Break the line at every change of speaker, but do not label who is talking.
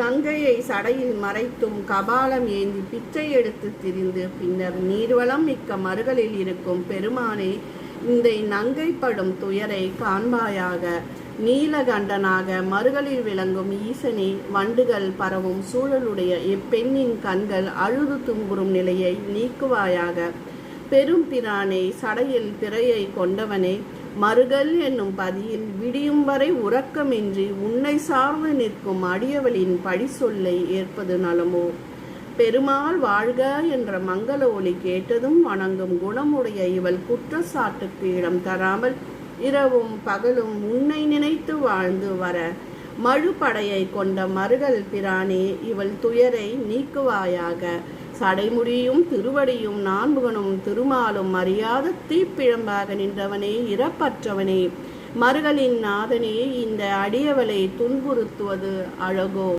கங்கையை சடையில் மறைத்தும் கபாலம் ஏந்தி பிச்சை எடுத்து திரிந்து பின்னர் நீர்வளம் மிக்க மறுகளில் இருக்கும் பெருமானே, இந்த நங்கைப்படும் துயரை காண்பாயாக. நீலகண்டனாக மறுகளில் விளங்கும் ஈசனே, வண்டுகள் பரவும் சூழலுடைய இப்பெண்ணின் கண்கள் அழுது துன்புறும் நிலையை நீக்குவாயாக. பெரும் பிரானே, சடையில் பிறையை கொண்டவனே, மறுகள் என்னும் பதியில் விடியும் வரை உறக்கமின்றி உன்னை சார்ந்து நிற்கும் அடியவளின் பழி சொல்லை ஏற்பது நலமோ? பெருமாள் வாழ்க என்ற மங்கள ஒலி கேட்டதும் வணங்கும் குணமுடைய இவள் குற்றச்சாட்டுக்கு இடம் தராமல் இரவும் பகலும் உன்னை நினைத்து வாழ்ந்து வர மழுப்படையை கொண்ட மறுகள் பிரானே, இவள் துயரை நீக்குவாயாக. சடைமுடியும் திருவடியும் நான்முகனும் திருமாலும் அறியாத தீப்பிழம்பாக நின்றவனே, இறப்பற்றவனே, மறுகளின் நாதனே, இந்த அடியவளை துன்புறுத்துவது அழகோ?